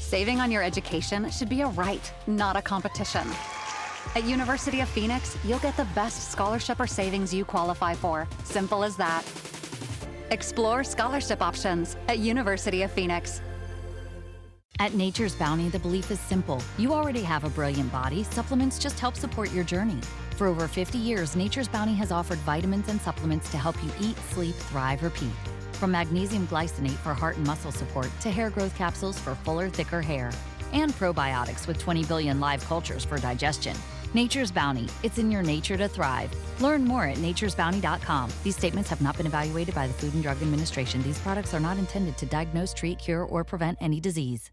Saving on your education should be a right, not a competition. At University of Phoenix, you'll get the best scholarship or savings you qualify for. Simple as that. Explore scholarship options at University of Phoenix. At Nature's Bounty, the belief is simple. You already have a brilliant body. Supplements just help support your journey. For over 50 years, Nature's Bounty has offered vitamins and supplements to help you eat, sleep, thrive, repeat. From magnesium glycinate for heart and muscle support to hair growth capsules for fuller, thicker hair. And probiotics with 20 billion live cultures for digestion. Nature's Bounty. It's in your nature to thrive. Learn more at naturesbounty.com. These statements have not been evaluated by the Food and Drug Administration. These products are not intended to diagnose, treat, cure, or prevent any disease.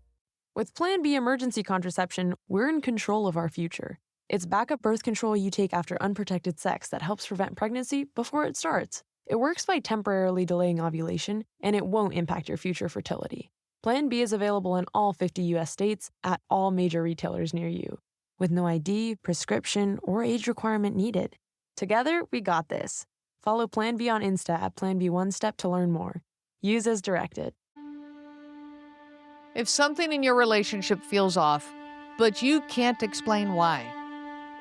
With Plan B emergency contraception, we're in control of our future. It's backup birth control you take after unprotected sex that helps prevent pregnancy before it starts. It works by temporarily delaying ovulation, and it won't impact your future fertility. Plan B is available in all 50 U.S. states at all major retailers near you, with no ID, prescription, or age requirement needed. Together, we got this. Follow Plan B on Insta at Plan B One Step to learn more. Use as directed. If something in your relationship feels off, but you can't explain why.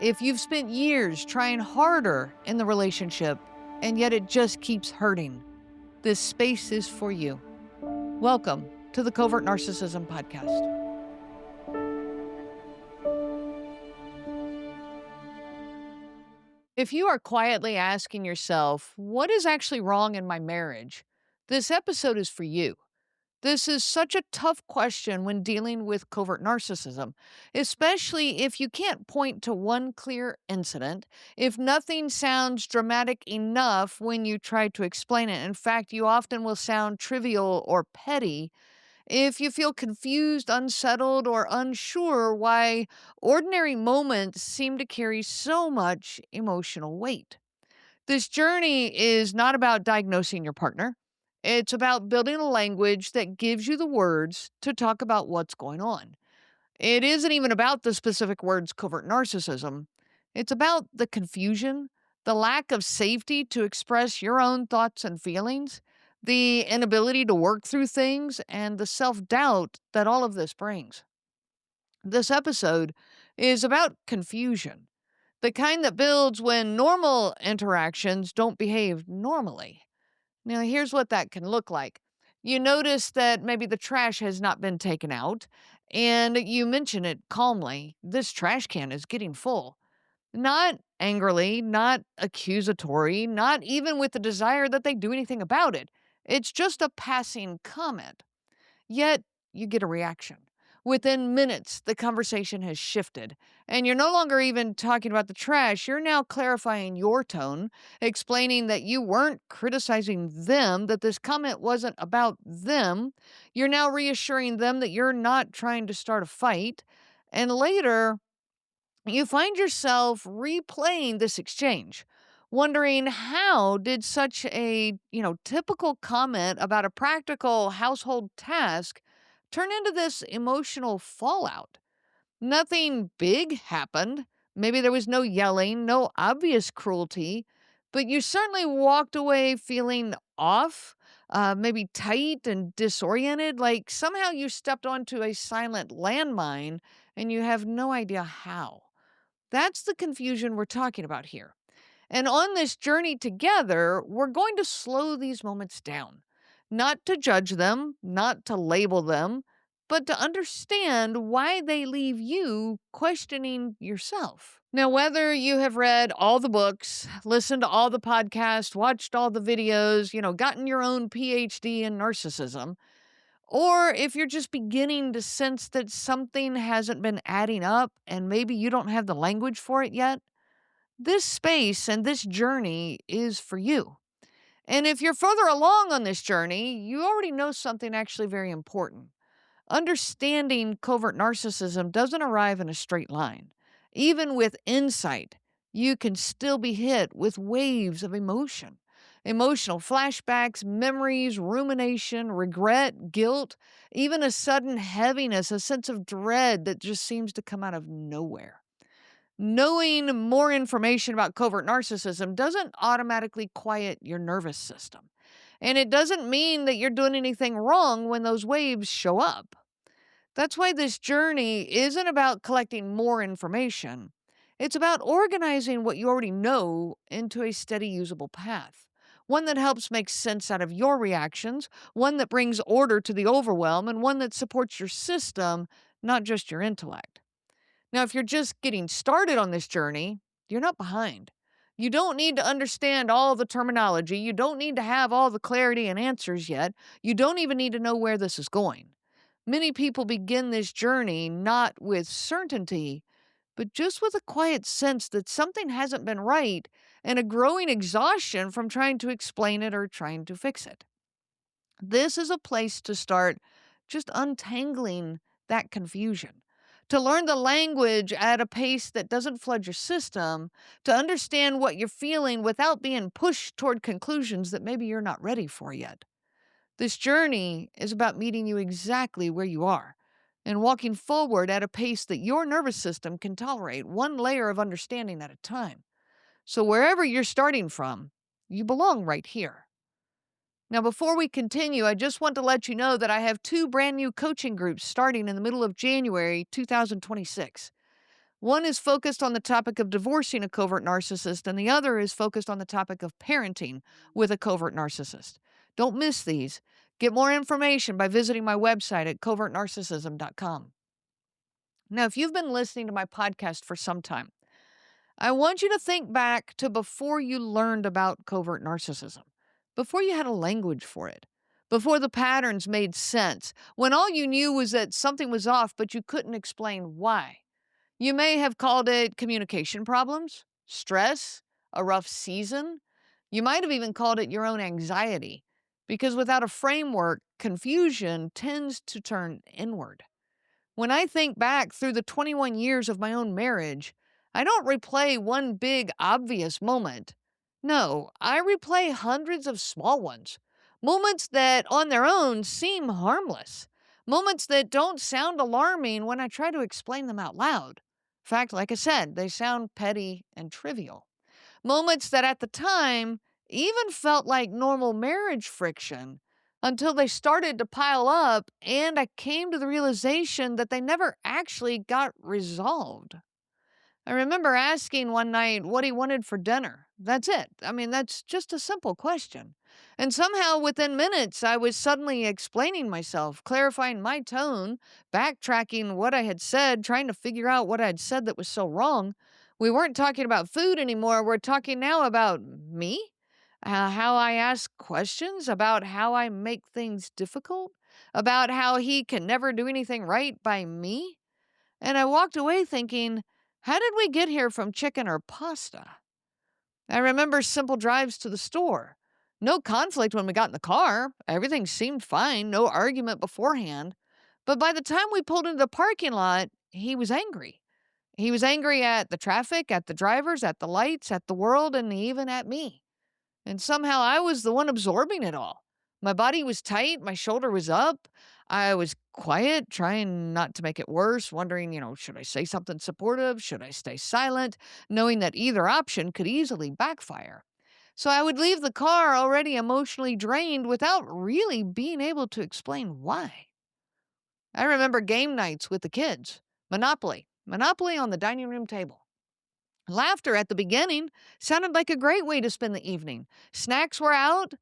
If you've spent years trying harder in the relationship, and yet it just keeps hurting, this space is for you. Welcome to the Covert Narcissism Podcast. If you are quietly asking yourself, what is actually wrong in my marriage? This episode is for you. This is such a tough question when dealing with covert narcissism, especially if you can't point to one clear incident, if nothing sounds dramatic enough when you try to explain it. In fact, you often will sound trivial or petty. If you feel confused, unsettled, or unsure why ordinary moments seem to carry so much emotional weight. This journey is not about diagnosing your partner. It's about building a language that gives you the words to talk about what's going on. It isn't even about the specific words covert narcissism. It's about the confusion, the lack of safety to express your own thoughts and feelings, the inability to work through things, and the self-doubt that all of this brings. This episode is about confusion, the kind that builds when normal interactions don't behave normally. Now, here's what that can look like. You notice that maybe the trash has not been taken out, and you mention it calmly. This trash can is getting full. Not angrily, not accusatory, not even with the desire that they do anything about it. It's just a passing comment. Yet, you get a reaction. Within minutes, the conversation has shifted, and you're no longer even talking about the trash. You're now clarifying your tone, explaining that you weren't criticizing them, that this comment wasn't about them. You're now reassuring them that you're not trying to start a fight. And later, you find yourself replaying this exchange, wondering how did such a, typical comment about a practical household task turn into this emotional fallout. Nothing big happened. Maybe there was no yelling, no obvious cruelty, but you certainly walked away feeling off, maybe tight and disoriented, like somehow you stepped onto a silent landmine and you have no idea how. That's the confusion we're talking about here. And on this journey together, we're going to slow these moments down. Not to judge them, not to label them, but to understand why they leave you questioning yourself. Now, whether you have read all the books, listened to all the podcasts, watched all the videos, gotten your own PhD in narcissism, or if you're just beginning to sense that something hasn't been adding up and maybe you don't have the language for it yet, this space and this journey is for you. And if you're further along on this journey, you already know something actually very important. Understanding covert narcissism doesn't arrive in a straight line. Even with insight, you can still be hit with waves of emotion. Emotional flashbacks, memories, rumination, regret, guilt, even a sudden heaviness, a sense of dread that just seems to come out of nowhere. Knowing more information about covert narcissism doesn't automatically quiet your nervous system. And it doesn't mean that you're doing anything wrong when those waves show up. That's why this journey isn't about collecting more information. It's about organizing what you already know into a steady, usable path. One that helps make sense out of your reactions, one that brings order to the overwhelm, and one that supports your system, not just your intellect. Now, if you're just getting started on this journey, you're not behind. You don't need to understand all the terminology. You don't need to have all the clarity and answers yet. You don't even need to know where this is going. Many people begin this journey not with certainty, but just with a quiet sense that something hasn't been right and a growing exhaustion from trying to explain it or trying to fix it. This is a place to start just untangling that confusion, to learn the language at a pace that doesn't flood your system, to understand what you're feeling without being pushed toward conclusions that maybe you're not ready for yet. This journey is about meeting you exactly where you are and walking forward at a pace that your nervous system can tolerate, one layer of understanding at a time. So, wherever you're starting from, you belong right here. Now, before we continue, I just want to let you know that I have 2 brand new coaching groups starting in the middle of January 2026. One is focused on the topic of divorcing a covert narcissist, and the other is focused on the topic of parenting with a covert narcissist. Don't miss these. Get more information by visiting my website at covertnarcissism.com. Now, if you've been listening to my podcast for some time, I want you to think back to before you learned about covert narcissism, before you had a language for it, before the patterns made sense, when all you knew was that something was off, but you couldn't explain why. You may have called it communication problems, stress, a rough season. You might have even called it your own anxiety, because without a framework, confusion tends to turn inward. When I think back through the 21 years of my own marriage, I don't replay one big obvious moment. No, I replay hundreds of small ones. Moments that on their own seem harmless. Moments that don't sound alarming when I try to explain them out loud. In fact, like I said, they sound petty and trivial. Moments that at the time even felt like normal marriage friction until they started to pile up and I came to the realization that they never actually got resolved. I remember asking one night what he wanted for dinner. That's it. That's just a simple question. And somehow within minutes, I was suddenly explaining myself, clarifying my tone, backtracking what I had said, trying to figure out what I'd said that was so wrong. We weren't talking about food anymore. We're talking now about me, how I ask questions, about how I make things difficult, about how he can never do anything right by me. And I walked away thinking, how did we get here from chicken or pasta? I remember simple drives to the store. No conflict when we got in the car. Everything seemed fine, no argument beforehand. But by the time we pulled into the parking lot, he was angry. He was angry at the traffic, at the drivers, at the lights, at the world, and even at me. And somehow I was the one absorbing it all. My body was tight, my shoulder was up. I was quiet, trying not to make it worse, wondering, should I say something supportive? Should I stay silent? Knowing that either option could easily backfire. So I would leave the car already emotionally drained without really being able to explain why. I remember game nights with the kids. Monopoly on the dining room table. Laughter at the beginning sounded like a great way to spend the evening. Snacks were out,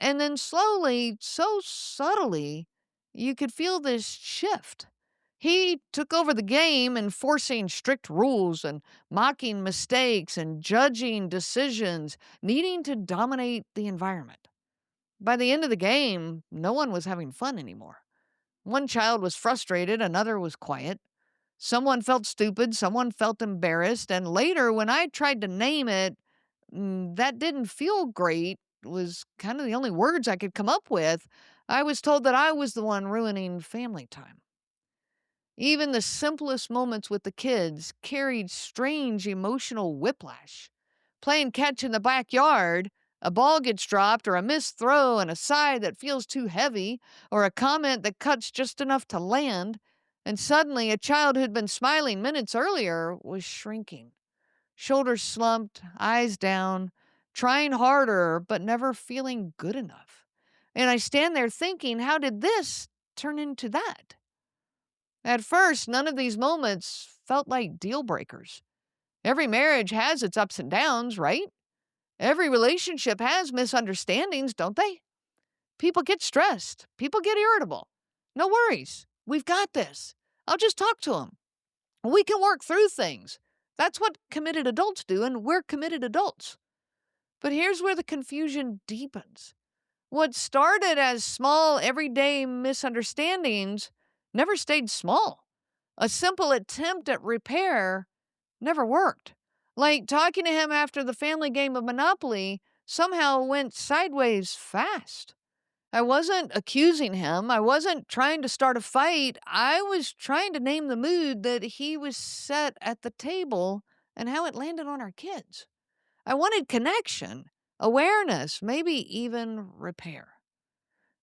and then slowly, so subtly, you could feel this shift. He took over the game, enforcing strict rules and mocking mistakes and judging decisions, needing to dominate the environment. By the end of the game, no one was having fun anymore. One child was frustrated, another was quiet. Someone felt stupid, someone felt embarrassed, and later when I tried to name it, that didn't feel great, was kind of the only words I could come up with. I was told that I was the one ruining family time. Even the simplest moments with the kids carried strange emotional whiplash. Playing catch in the backyard, a ball gets dropped, or a missed throw, and a sigh that feels too heavy, or a comment that cuts just enough to land, and suddenly a child who'd been smiling minutes earlier was shrinking. Shoulders slumped, eyes down, trying harder, but never feeling good enough. And I stand there thinking, how did this turn into that? At first, none of these moments felt like deal breakers. Every marriage has its ups and downs, right? Every relationship has misunderstandings, don't they? People get stressed. People get irritable. No worries. We've got this. I'll just talk to them. We can work through things. That's what committed adults do, and we're committed adults. But here's where the confusion deepens. What started as small, everyday misunderstandings never stayed small. A simple attempt at repair never worked. Like talking to him after the family game of Monopoly somehow went sideways fast. I wasn't accusing him. I wasn't trying to start a fight. I was trying to name the mood that he was set at the table and how it landed on our kids. I wanted connection, awareness, maybe even repair.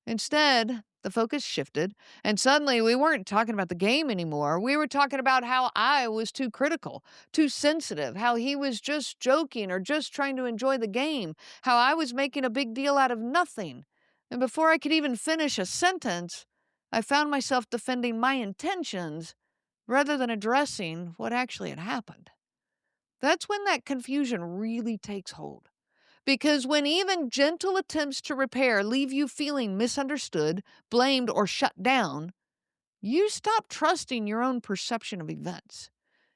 Instead, the focus shifted, and suddenly we weren't talking about the game anymore. We were talking about how I was too critical, too sensitive, how he was just joking or just trying to enjoy the game, how I was making a big deal out of nothing. And before I could even finish a sentence, I found myself defending my intentions rather than addressing what actually had happened. That's when that confusion really takes hold. Because when even gentle attempts to repair leave you feeling misunderstood, blamed, or shut down, you stop trusting your own perception of events.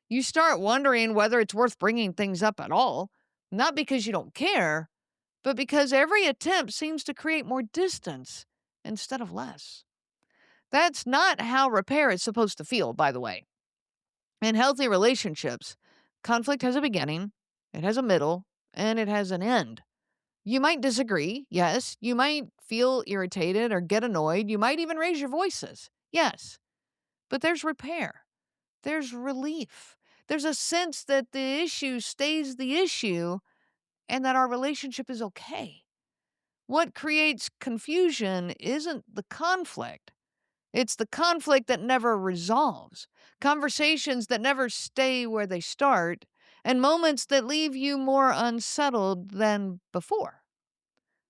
You start wondering whether it's worth bringing things up at all, not because you don't care, but because every attempt seems to create more distance instead of less. That's not how repair is supposed to feel, by the way. In healthy relationships, conflict has a beginning, it has a middle, and it has an end. You might disagree, yes. You might feel irritated or get annoyed. You might even raise your voices, yes. But there's repair. There's relief. There's a sense that the issue stays the issue and that our relationship is okay. What creates confusion isn't the conflict. It's the conflict that never resolves, conversations that never stay where they start, and moments that leave you more unsettled than before.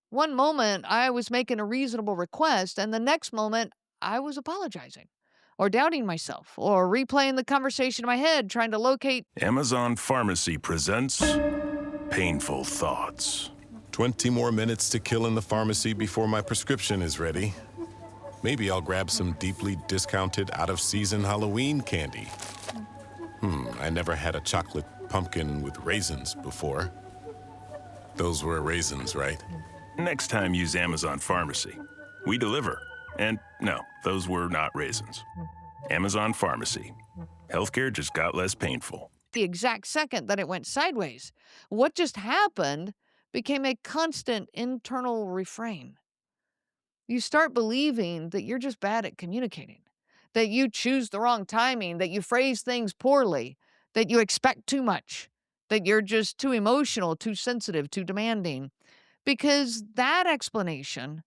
One moment, I was making a reasonable request, and the next moment, I was apologizing, or doubting myself, or replaying the conversation in my head, trying to locate. Amazon Pharmacy presents Painful Thoughts. 20 more minutes to kill in the pharmacy before my prescription is ready. Maybe I'll grab some deeply discounted, out-of-season Halloween candy. I never had a chocolate pumpkin with raisins before. Those were raisins, right? Next time, use Amazon Pharmacy. We deliver. And no, those were not raisins. Amazon Pharmacy. Healthcare just got less painful. The exact second that it went sideways. What just happened became a constant internal refrain. You start believing that you're just bad at communicating, that you choose the wrong timing, that you phrase things poorly, that you expect too much, that you're just too emotional, too sensitive, too demanding. Because that explanation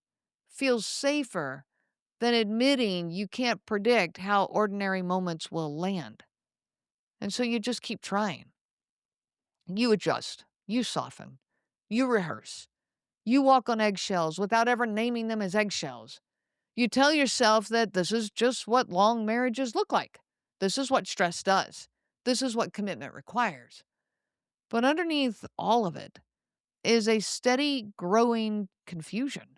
feels safer than admitting you can't predict how ordinary moments will land. And so you just keep trying. You adjust, you soften, you rehearse, you walk on eggshells without ever naming them as eggshells. You tell yourself that this is just what long marriages look like. This is what stress does. This is what commitment requires. But underneath all of it is a steady growing confusion.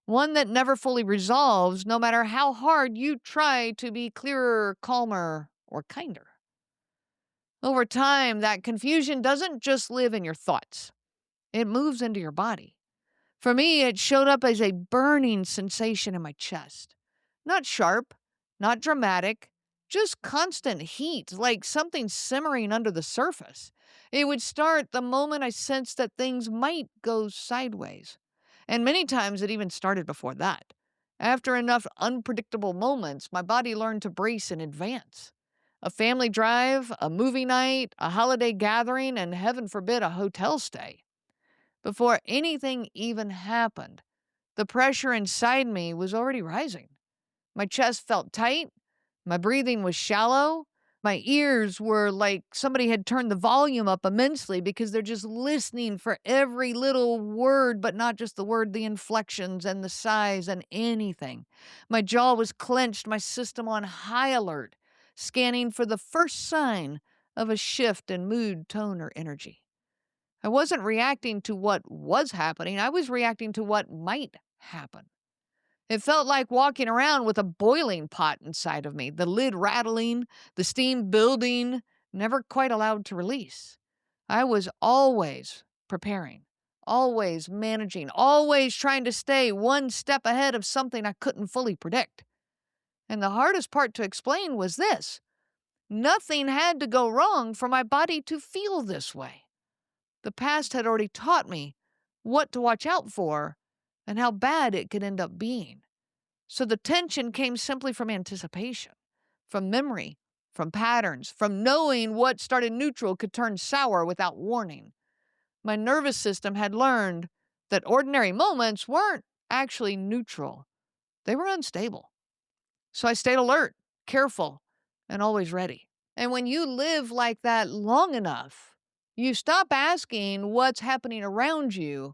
One that never fully resolves, no matter how hard you try to be clearer, calmer, or kinder. Over time, that confusion doesn't just live in your thoughts. It moves into your body. For me, it showed up as a burning sensation in my chest. Not sharp, not dramatic, just constant heat, like something simmering under the surface. It would start the moment I sensed that things might go sideways. And many times it even started before that. After enough unpredictable moments, my body learned to brace in advance. A family drive, a movie night, a holiday gathering, and heaven forbid, a hotel stay. Before anything even happened, the pressure inside me was already rising. My chest felt tight. My breathing was shallow. My ears were like somebody had turned the volume up immensely because they're just listening for every little word, but not just the word, the inflections and the sighs and anything. My jaw was clenched, my system on high alert. scanning for the first sign of a shift in mood, tone, or energy. I wasn't reacting to what was happening, I was reacting to what might happen. It felt like walking around with a boiling pot inside of me, the lid rattling, the steam building, never quite allowed to release. I was always preparing, always managing, always trying to stay one step ahead of something I couldn't fully predict. And the hardest part to explain was this: nothing had to go wrong for my body to feel this way. The past had already taught me what to watch out for and how bad it could end up being. So the tension came simply from anticipation, from memory, from patterns, from knowing what started neutral could turn sour without warning. My nervous system had learned that ordinary moments weren't actually neutral. They were unstable. So I stayed alert, careful, and always ready. And when you live like that long enough, you stop asking what's happening around you,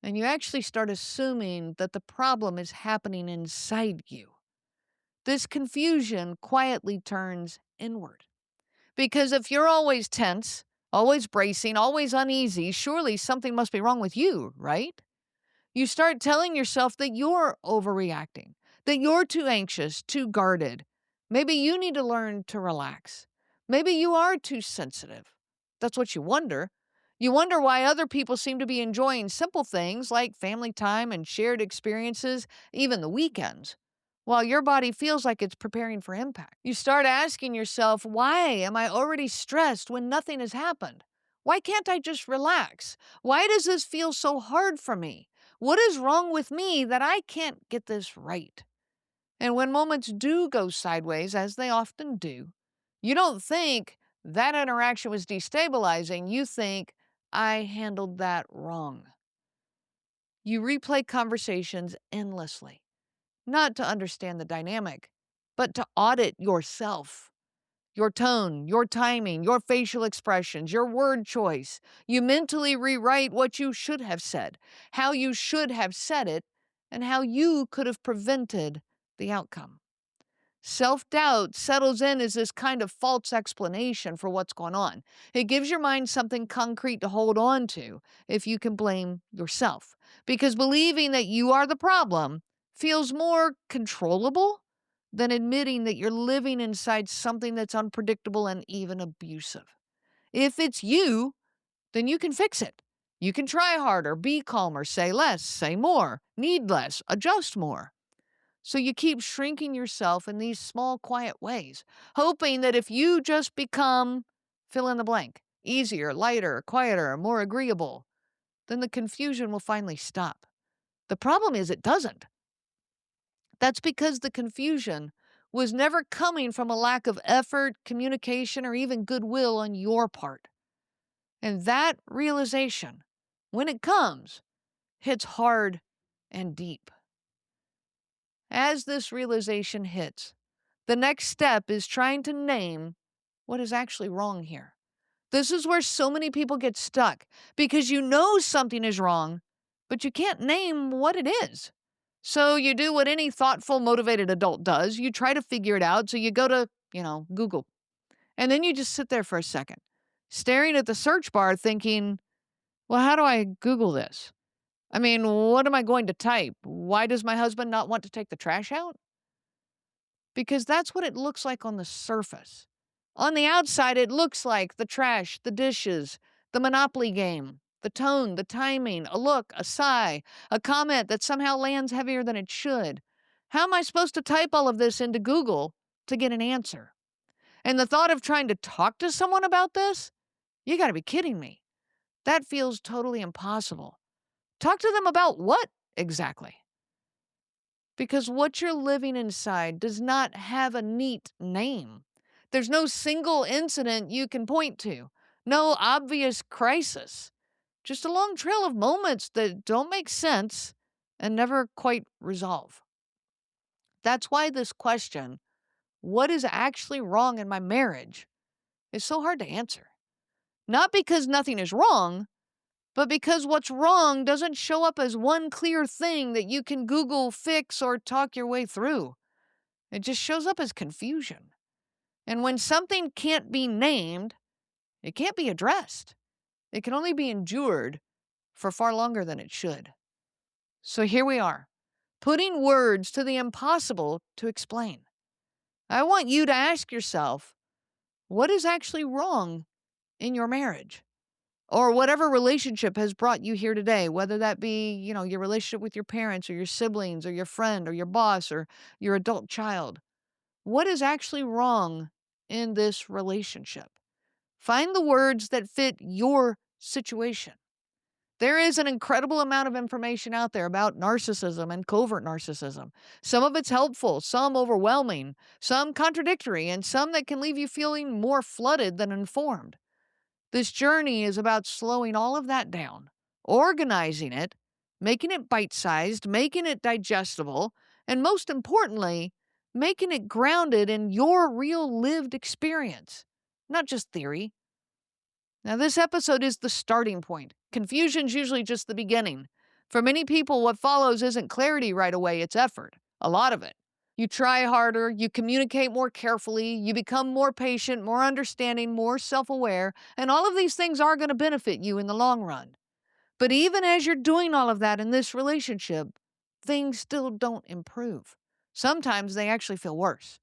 and you actually start assuming that the problem is happening inside you. This confusion quietly turns inward. Because if you're always tense, always bracing, always uneasy, surely something must be wrong with you, right? You start telling yourself that you're overreacting, that you're too anxious, too guarded. Maybe you need to learn to relax. Maybe you are too sensitive. That's what you wonder. You wonder why other people seem to be enjoying simple things like family time and shared experiences, even the weekends, while your body feels like it's preparing for impact. You start asking yourself, why am I already stressed when nothing has happened? Why can't I just relax? Why does this feel so hard for me? What is wrong with me that I can't get this right? And when moments do go sideways, as they often do, you don't think that interaction was destabilizing. You think, I handled that wrong. You replay conversations endlessly, not to understand the dynamic, but to audit yourself. Your tone, your timing, your facial expressions, your word choice. You mentally rewrite what you should have said, how you should have said it, and how you could have prevented the outcome. Self-doubt settles in as this kind of false explanation for what's going on. It gives your mind something concrete to hold on to if you can blame yourself. Because believing that you are the problem feels more controllable than admitting that you're living inside something that's unpredictable and even abusive. If it's you, then you can fix it. You can try harder, be calmer, say less, say more, need less, adjust more. So you keep shrinking yourself in these small, quiet ways, hoping that if you just become fill in the blank, easier, lighter, quieter, more agreeable, then the confusion will finally stop. The problem is it doesn't. That's because the confusion was never coming from a lack of effort, communication, or even goodwill on your part. And that realization, when it comes, hits hard and deep. As this realization hits, the next step is trying to name what is actually wrong here. This is where so many people get stuck because you know something is wrong, but you can't name what it is. So you do what any thoughtful, motivated adult does. You try to figure it out. So you go to, Google. And then you just sit there for a second, staring at the search bar thinking, well, how do I Google this? I mean, what am I going to type? Why does my husband not want to take the trash out? Because that's what it looks like on the surface. On the outside, it looks like the trash, the dishes, the Monopoly game, the tone, the timing, a look, a sigh, a comment that somehow lands heavier than it should. How am I supposed to type all of this into Google to get an answer? And the thought of trying to talk to someone about this? You gotta be kidding me. That feels totally impossible. Talk to them about what exactly? Because what you're living inside does not have a neat name. There's no single incident you can point to, no obvious crisis, just a long trail of moments that don't make sense and never quite resolve. That's why this question, what is actually wrong in my marriage, is so hard to answer. Not because nothing is wrong, but because what's wrong doesn't show up as one clear thing that you can Google, fix, or talk your way through. It just shows up as confusion. And when something can't be named, it can't be addressed. It can only be endured for far longer than it should. So here we are, putting words to the impossible to explain. I want you to ask yourself, what is actually wrong in your marriage? Or whatever relationship has brought you here today, whether that be, your relationship with your parents or your siblings or your friend or your boss or your adult child. What is actually wrong in this relationship? Find the words that fit your situation. There is an incredible amount of information out there about narcissism and covert narcissism. Some of it's helpful, some overwhelming, some contradictory, and some that can leave you feeling more flooded than informed. This journey is about slowing all of that down, organizing it, making it bite-sized, making it digestible, and most importantly, making it grounded in your real lived experience, not just theory. Now, this episode is the starting point. Confusion's usually just the beginning. For many people, what follows isn't clarity right away, it's effort. A lot of it. You try harder, you communicate more carefully, you become more patient, more understanding, more self-aware, and all of these things are going to benefit you in the long run. But even as you're doing all of that in this relationship, things still don't improve. Sometimes they actually feel worse.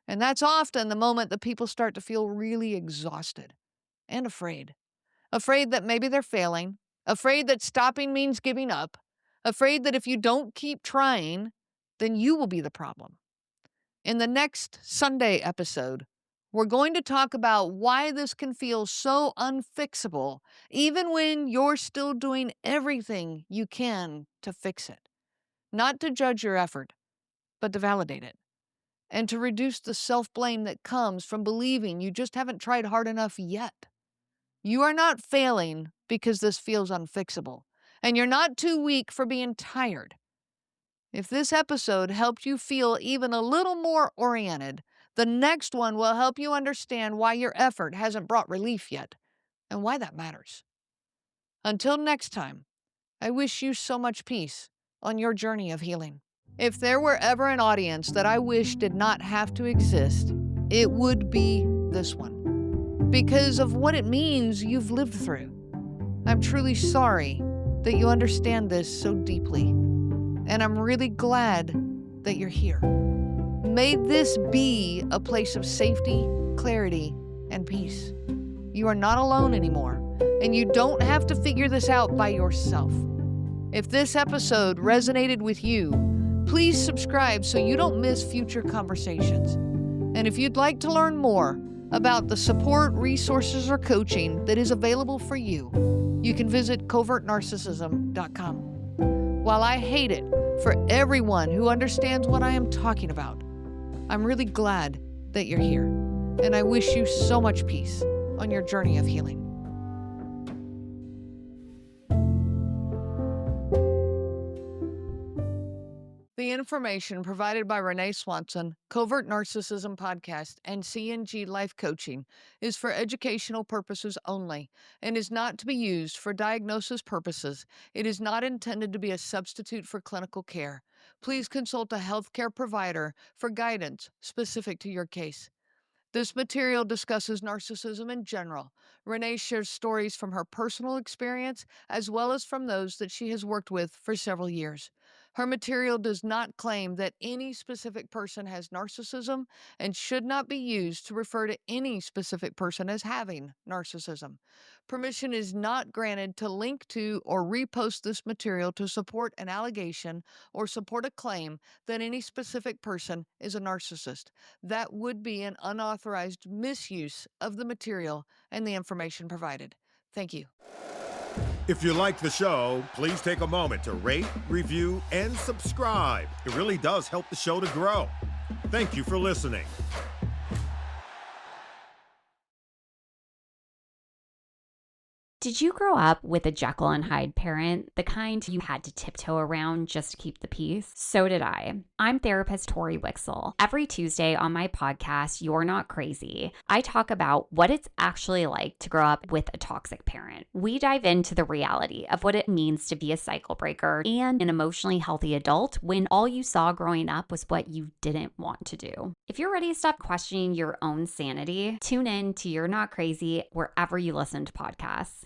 And that's often the moment that people start to feel really exhausted and afraid. Afraid that maybe they're failing, afraid that stopping means giving up, afraid that if you don't keep trying, then you will be the problem. In the next Sunday episode, we're going to talk about why this can feel so unfixable, even when you're still doing everything you can to fix it. Not to judge your effort, but to validate it. And to reduce the self-blame that comes from believing you just haven't tried hard enough yet. You are not failing because this feels unfixable, and you're not too weak for being tired. If this episode helped you feel even a little more oriented, the next one will help you understand why your effort hasn't brought relief yet, and why that matters. Until next time, I wish you so much peace on your journey of healing. If there were ever an audience that I wish did not have to exist, it would be this one. Because of what it means you've lived through. I'm truly sorry that you understand this so deeply. And I'm really glad that you're here. May this be a place of safety, clarity, and peace. You are not alone anymore, and you don't have to figure this out by yourself. If this episode resonated with you, please subscribe so you don't miss future conversations. And if you'd like to learn more about the support, resources, or coaching that is available for you, you can visit covertnarcissism.com. While I hate it for everyone who understands what I am talking about, I'm really glad that you're here, and I wish you so much peace on your journey of healing. The information provided by Renee Swanson, Covert Narcissism Podcast, and CNG Life Coaching is for educational purposes only and is not to be used for diagnosis purposes. It is not intended to be a substitute for clinical care. Please consult a healthcare provider for guidance specific to your case. This material discusses narcissism in general. Renee shares stories from her personal experience as well as from those that she has worked with for several years. Her material does not claim that any specific person has narcissism and should not be used to refer to any specific person as having narcissism. Permission is not granted to link to or repost this material to support an allegation or support a claim that any specific person is a narcissist. That would be an unauthorized misuse of the material and the information provided. Thank you. If you like the show, please take a moment to rate, review, and subscribe. It really does help the show to grow. Thank you for listening. Did you grow up with a Jekyll and Hyde parent, the kind you had to tiptoe around just to keep the peace? So did I. I'm therapist Tori Wixel. Every Tuesday on my podcast, You're Not Crazy, I talk about what it's actually like to grow up with a toxic parent. We dive into the reality of what it means to be a cycle breaker and an emotionally healthy adult when all you saw growing up was what you didn't want to do. If you're ready to stop questioning your own sanity, tune in to You're Not Crazy wherever you listen to podcasts.